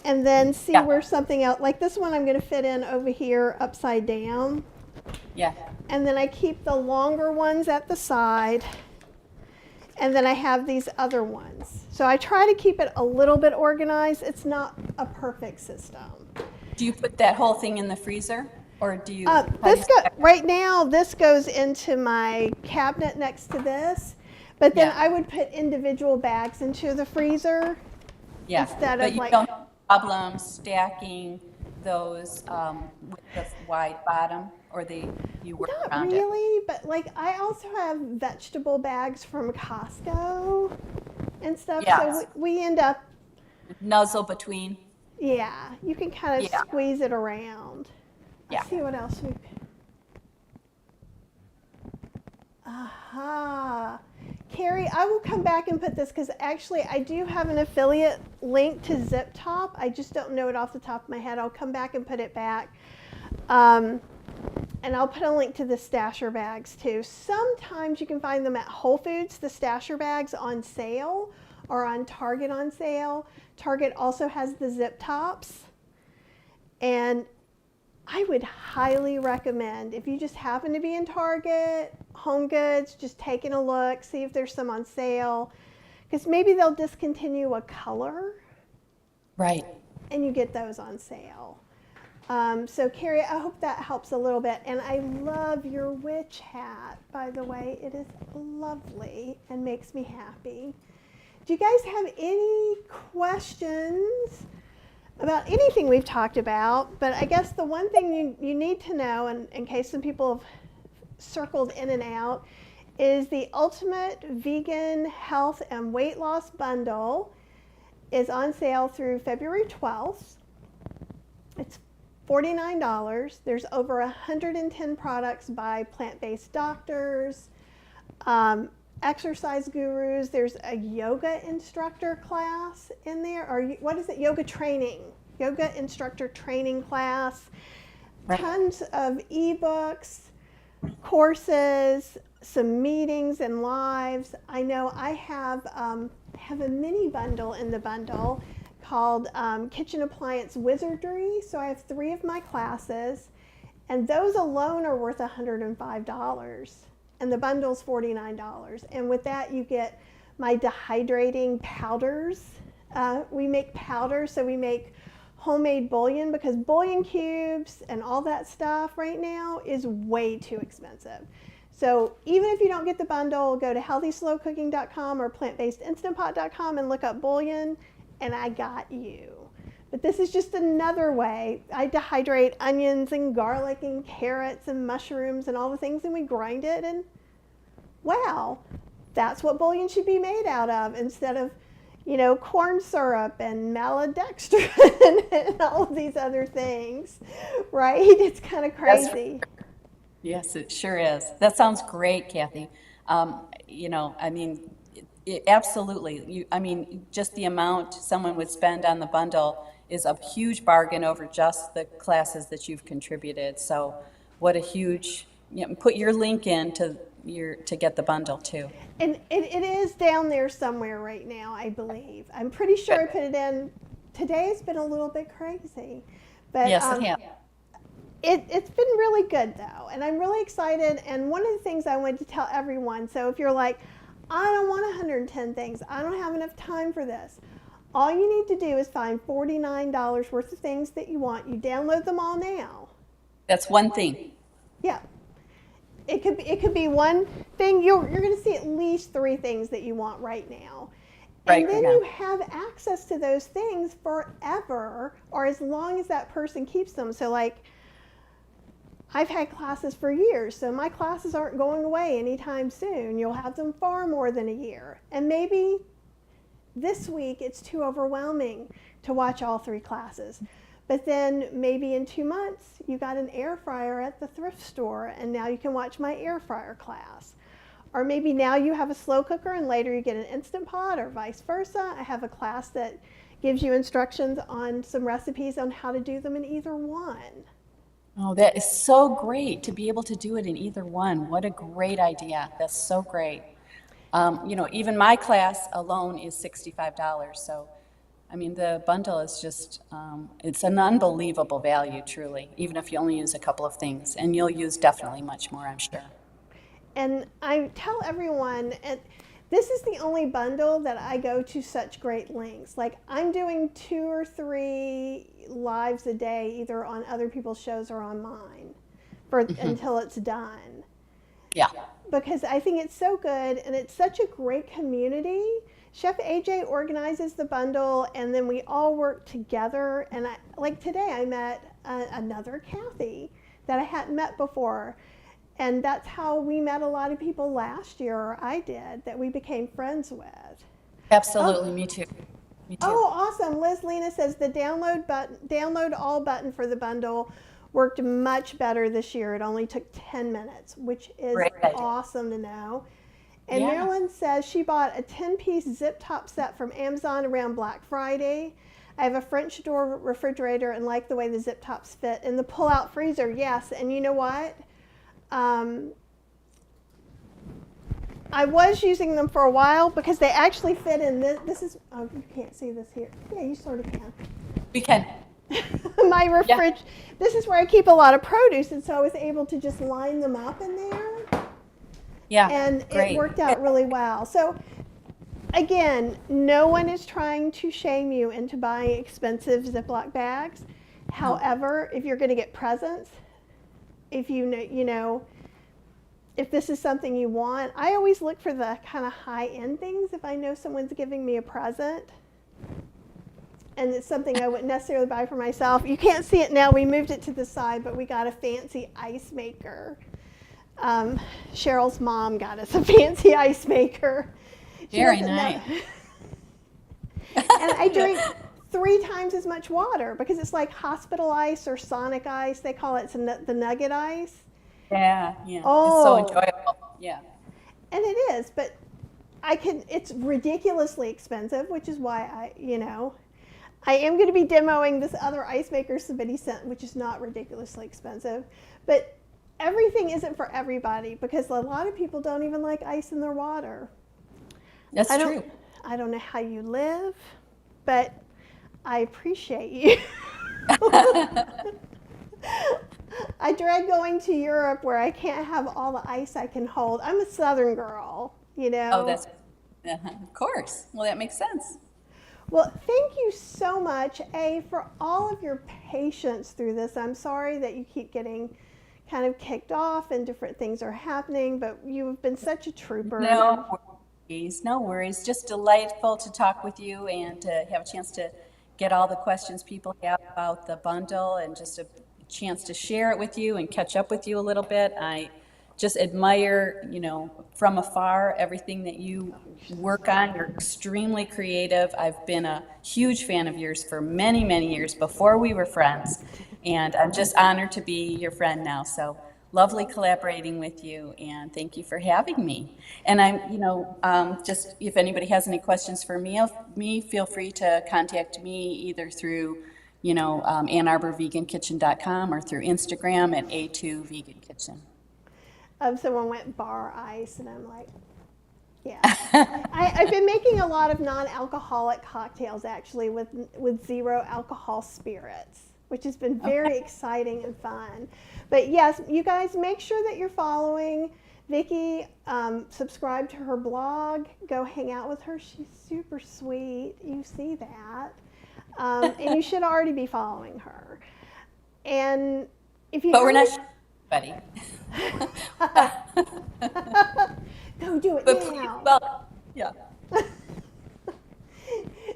and then see where something else, like this one I'm going to fit in over here upside down. Yeah. And then I keep the longer ones at the side. And then I have these other ones. So I try to keep it a little bit organized. It's not a perfect system. Do you put that whole thing in the freezer? Or do you? Right now, this goes into my cabinet next to this. But then I would put individual bags into the freezer. Yeah. Instead but of you don't have problems stacking those with the wide bottom, or you work around it? Not really, but I also have vegetable bags from Costco and stuff. Yes. So we end up nuzzle between. Yeah, you can kind of squeeze it around. Yeah. Let's see what else we. Aha. Carrie, I will come back and put this because actually I do have an affiliate link to Zip Top. I just don't know it off the top of my head. I'll come back and put it back. And I'll put a link to the Stasher bags too. Sometimes you can find them at Whole Foods, the Stasher bags on sale, or on Target on sale. Target also has the Zip Tops. And I would highly recommend, if you just happen to be in Target, Home Goods, just taking a look, see if there's some on sale. Because maybe they'll discontinue a color. Right. And you get those on sale. So Carrie, I hope that helps a little bit. And I love your witch hat, by the way. It is lovely and makes me happy. Do you guys have any questions about anything we've talked about, but I guess the one thing you need to know, and in case some people have circled in and out, is the Ultimate Vegan Health and Weight Loss Bundle is on sale through February 12th. It's $49. There's over 110 products by plant-based doctors, exercise gurus. There's a yoga instructor class in there, or what is it? Yoga instructor training class. Right. Tons of ebooks, courses, some meetings and lives. I know I have a mini bundle in the bundle called Kitchen Appliance Wizardry. So I have 3 of my classes, and those alone are worth $105. And the bundle's $49. And with that, you get my dehydrating powders. We make powders, so we make homemade bouillon, because bouillon cubes and all that stuff right now is way too expensive. So even if you don't get the bundle, go to healthyslowcooking.com or plantbasedinstantpot.com and look up bouillon, and I got you. But this is just another way. I dehydrate onions and garlic and carrots and mushrooms and all the things, and we grind it, and wow, that's what bouillon should be made out of, instead of, corn syrup and maltodextrin and all of these other things, right? It's kind of crazy. Yes, it sure is. That sounds great, Kathy. Absolutely. Just the amount someone would spend on the bundle is a huge bargain over just the classes that you've contributed. So what a huge, put your link in to get the bundle too. And it is down there somewhere right now, I believe. I'm pretty sure I put it in. Today's been a little bit crazy, but yes, it has. It's been really good though, and I'm really excited. And one of the things I wanted to tell everyone, so if you're like, I don't want 110 things, I don't have enough time for this, all you need to do is find $49 worth of things that you want. You download them all now. That's one thing. Yeah. It could be one thing. You're going to see at least 3 things that you want right now. And then you have access to those things forever, or as long as that person keeps them. So like, I've had classes for years, so my classes aren't going away anytime soon. You'll have them far more than a year. And maybe this week it's too overwhelming to watch all 3 classes. But then maybe in 2 months, you got an air fryer at the thrift store, and now you can watch my air fryer class. Or maybe now you have a slow cooker and later you get an Instant Pot, or vice versa. I have a class that gives you instructions on some recipes on how to do them in either one. Oh, that is so great to be able to do it in either one. What a great idea. That's so great. Even my class alone is $65. So, the bundle is just, it's an unbelievable value, truly, even if you only use a couple of things. And you'll use definitely much more, I'm sure. And I tell everyone, and this is the only bundle that I go to such great lengths. Like, I'm doing 2 or 3 lives a day, either on other people's shows or on mine, until it's done. Yeah. Because I think it's so good, and it's such a great community. Chef AJ organizes the bundle, and then we all work together. And like today, I met another Kathy that I hadn't met before. And that's how we met a lot of people last year, or I did, that we became friends with. Absolutely, me too. Me too. Oh, awesome. Liz Lena says the download all button for the bundle worked much better this year. It only took 10 minutes, which is awesome to know. And Yeah. Marilyn says she bought a 10-piece zip top set from Amazon around Black Friday. I have a French door refrigerator and like the way the zip tops fit in the pull-out freezer. Yes, and you know what? I was using them for a while because they actually fit in this. This is, oh, you can't see this here. Yeah, you sort of can. We can. My fridge, this is where I keep a lot of produce, and so I was able to just line them up in there. Yeah, and great. It worked out really well. So again, no one is trying to shame you into buying expensive Ziploc bags. However, if you're going to get presents, if if this is something you want, I always look for the kind of high-end things if I know someone's giving me a present. and it's something I wouldn't necessarily buy for myself. You can't see it now. We moved it to the side, but we got a fancy ice maker. Cheryl's mom got us a fancy ice maker. Very nice. And I drink 3 times as much water because it's like hospital ice or Sonic ice. They call it the nugget ice. Yeah, yeah. Oh. It's so enjoyable. Yeah. And it is, but it's ridiculously expensive, which is why I am going to be demoing this other ice maker somebody sent, which is not ridiculously expensive. But everything isn't for everybody because a lot of people don't even like ice in their water. That's true. I don't know how you live, but I appreciate you. I dread going to Europe where I can't have all the ice I can hold. I'm a Southern girl, Oh, that's, of course. Well, that makes sense. Well, thank you so much, for all of your patience through this. I'm sorry that you keep getting kind of kicked off and different things are happening, but you've been such a trooper. No worries, no worries. Just delightful to talk with you and to have a chance to get all the questions people have about the bundle and just a chance to share it with you and catch up with you a little bit. I just admire, from afar, everything that you work on. You're extremely creative. I've been a huge fan of yours for many, many years before we were friends. And I'm just honored to be your friend now. So lovely collaborating with you, and thank you for having me. And I'm, just if anybody has any questions for me, feel free to contact me either through, AnnArborVeganKitchen.com or through Instagram at A2VeganKitchen. Someone went bar ice, and I'm like, yeah. I've been making a lot of non-alcoholic cocktails actually with 0 alcohol spirits, which has been very exciting and fun. But yes, you guys make sure that you're following Vicki. Subscribe to her blog. Go hang out with her. She's super sweet. You see that. And you should already be following her. And if you we're not buddy. Go do it But now. Well, yeah.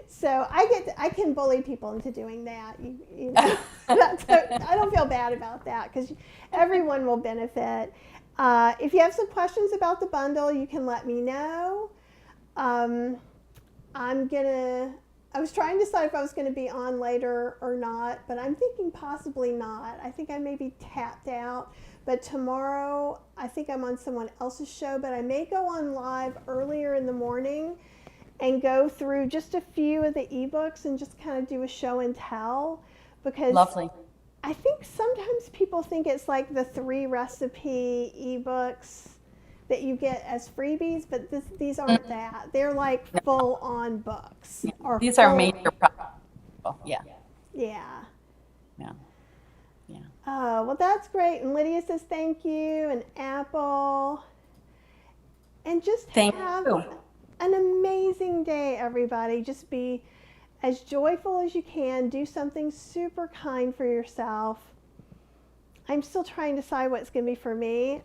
So I can bully people into doing that. I don't feel bad about that because everyone will benefit. If you have some questions about the bundle, you can let me know. I was trying to decide if I was going to be on later or not, but I'm thinking possibly not. I think I may be tapped out. But tomorrow, I think I'm on someone else's show, but I may go on live earlier in the morning and go through just a few of the ebooks and just kind of do a show and tell, because Lovely. I think sometimes people think it's like the 3 recipe ebooks that you get as freebies, but these aren't that. They're like full on books. Yeah. Or These are major products. Yeah. Yeah. Yeah. Yeah. Oh, well, that's great. And Lydia says thank you, and Apple. And just have an amazing day, everybody. Just be as joyful as you can. Do something super kind for yourself. I'm still trying to decide what's going to be for me.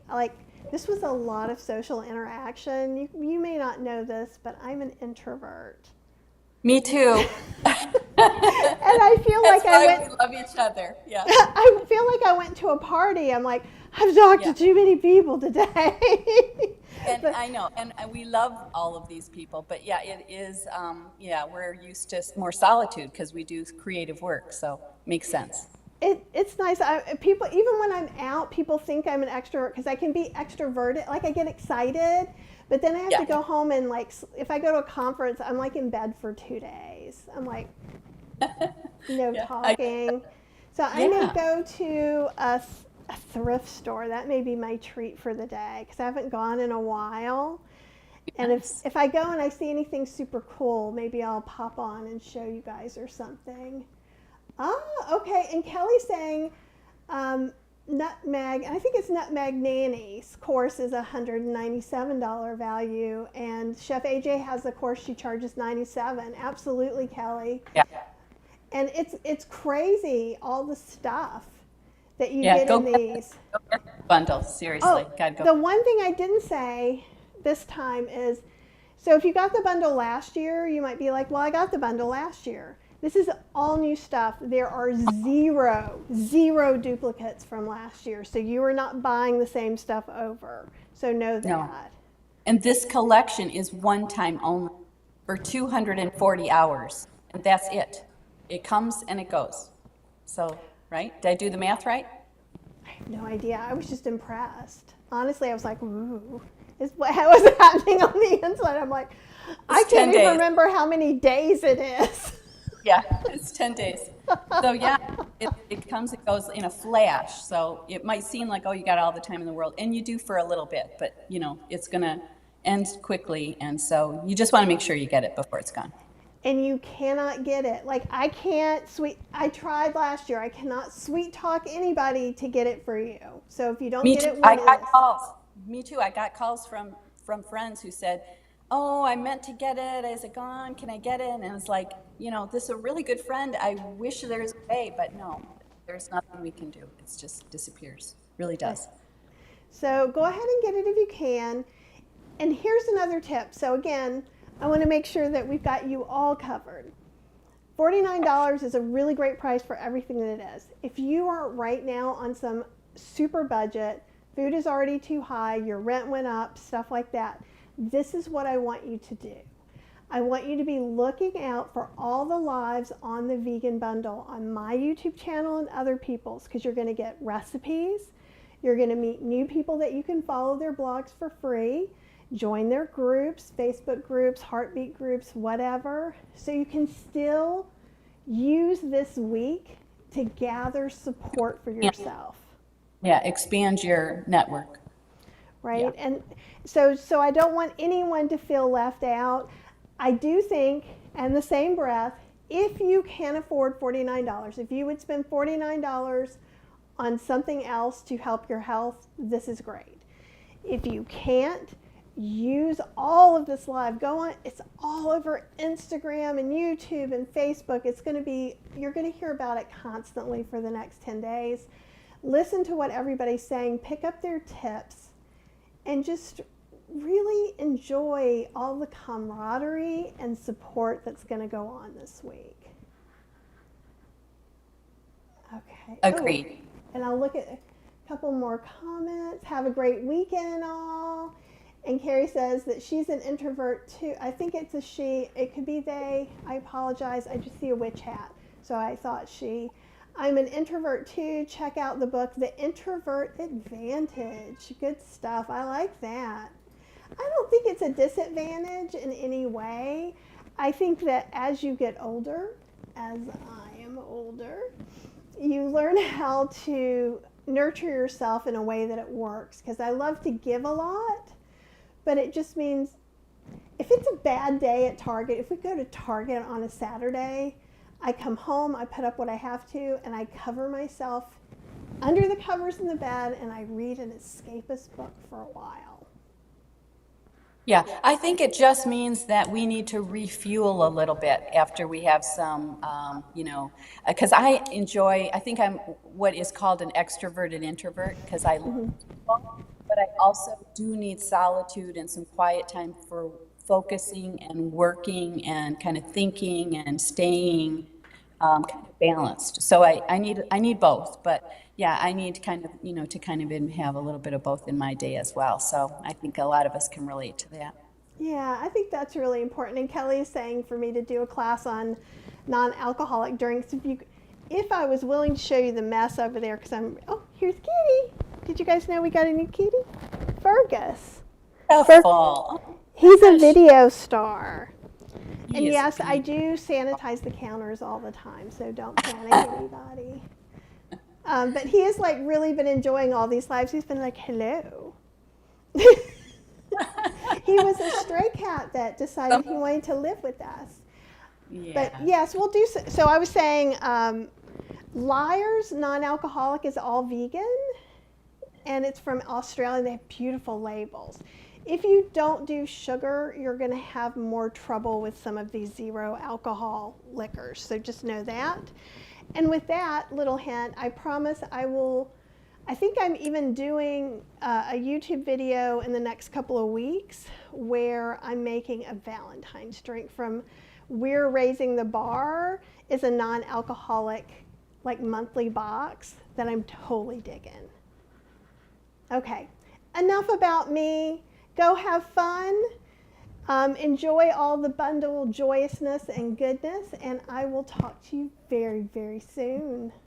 This was a lot of social interaction. You may not know this, but I'm an introvert. Me too. And I feel like we love each other. Yeah. I feel like I went to a party. I'm like, I've talked to too many people today. And I know, and we love all of these people, but yeah, it is, we're used to more solitude because we do creative work, so makes sense. It's nice. People, even when I'm out, people think I'm an extrovert because I can be extroverted. Like I get excited, but then I have to go home and if I go to a conference, I'm like in bed for 2 days. I'm like, talking. So I may go to a thrift store. That may be my treat for the day because I haven't gone in a while. And if I go and I see anything super cool, maybe I'll pop on and show you guys or something. Okay. And Kelly's saying Nutmeg, I think it's Nutmeg Nanny's course is $197 value, and Chef AJ has a course she charges $97. Absolutely, Kelly. Yeah. And it's crazy, all the stuff that you get in these. Go get the bundle, seriously. The one thing I didn't say this time is, so if you got the bundle last year, you might be like, well, I got the bundle last year. This is all new stuff. There are zero duplicates from last year. So you are not buying the same stuff over. So know that. No. And this collection is one time only for 240 hours. And that's it. It comes and it goes. So, right? Did I do the math right? I have no idea. I was just impressed. Honestly, I was like, ooh. How is it happening on the inside? I'm like, I can't even remember how many days it is. Yeah, it's 10 days. So yeah, it comes and goes in a flash. So it might seem like, oh, you got all the time in the world. And you do for a little bit, but you know, it's going to end quickly. And so you just want to make sure you get it before it's gone. And you cannot get it. Like I tried last year. I cannot sweet talk anybody to get it for you. So if you don't get it, I got calls. Me too. I got calls from friends who said, oh, I meant to get it. Is it gone? Can I get it? And it's like, you know, this is a really good friend. I wish there's a way, but no, there's nothing we can do. It just disappears. Really does. So go ahead and get it if you can. And here's another tip. So again, I want to make sure that we've got you all covered. $49 is a really great price for everything that it is. If you are right now on some super budget, food is already too high, your rent went up, stuff like that, this is what I want you to do. I want you to be looking out for all the lives on the Vegan Bundle on my YouTube channel and other people's, because you're going to get recipes, you're going to meet new people that you can follow their blogs for free, join their groups, Facebook groups, heartbeat groups, whatever, so you can still use this week to gather support for yourself. Yeah, expand your network. Right? Yeah. And so I don't want anyone to feel left out. I do think, in the same breath, if you can afford $49, if you would spend $49 on something else to help your health, this is great. If you can't, use all of this live. Go on, it's all over Instagram and YouTube and Facebook. It's going to be, you're going to hear about it constantly for the next 10 days. Listen to what everybody's saying, pick up their tips, and just really enjoy all the camaraderie and support that's going to go on this week. Okay. Agreed. Oh, and I'll look at a couple more comments. Have a great weekend, all. And Carrie says that she's an introvert too. I think it's a she. It could be they. I apologize. I just see a witch hat, so I thought she. I'm an introvert too. Check out the book, The Introvert Advantage. Good stuff. I like that. I don't think it's a disadvantage in any way. I think that as you get older, as I am older, you learn how to nurture yourself in a way that it works. Because I love to give a lot, but it just means if it's a bad day at Target, if we go to Target on a Saturday, I come home, I put up what I have to, and I cover myself under the covers in the bed, and I read an escapist book for a while. Yeah, I think it just means that we need to refuel a little bit after we have some, because I think I'm what is called an extroverted introvert, because I love people, but I also do need solitude and some quiet time for focusing and working and kind of thinking and staying kind of balanced. So I need both, but yeah, I need kind of, to kind of have a little bit of both in my day as well. So I think a lot of us can relate to that. Yeah, I think that's really important. And Kelly is saying for me to do a class on non-alcoholic drinks. If I was willing to show you the mess over there, because here's Kitty. Did you guys know we got a new kitty? Fergus. He's a video star. And yes, I do sanitize the counters all the time, so don't panic anybody. But he has really been enjoying all these lives. He's been like, hello. He was a stray cat that decided he wanted to live with us. Yeah. But yes, we'll do so. I was saying Liar's non-alcoholic is all vegan, and it's from Australia. They have beautiful labels. If you don't do sugar, you're going to have more trouble with some of these zero alcohol liquors. So just know that. And with that little hint, I promise I think I'm even doing a YouTube video in the next couple of weeks where I'm making a Valentine's drink from We're Raising the Bar. is a non-alcoholic, like monthly box that I'm totally digging. Okay, enough about me. Go have fun. Enjoy all the bundle joyousness and goodness, and I will talk to you very, very soon.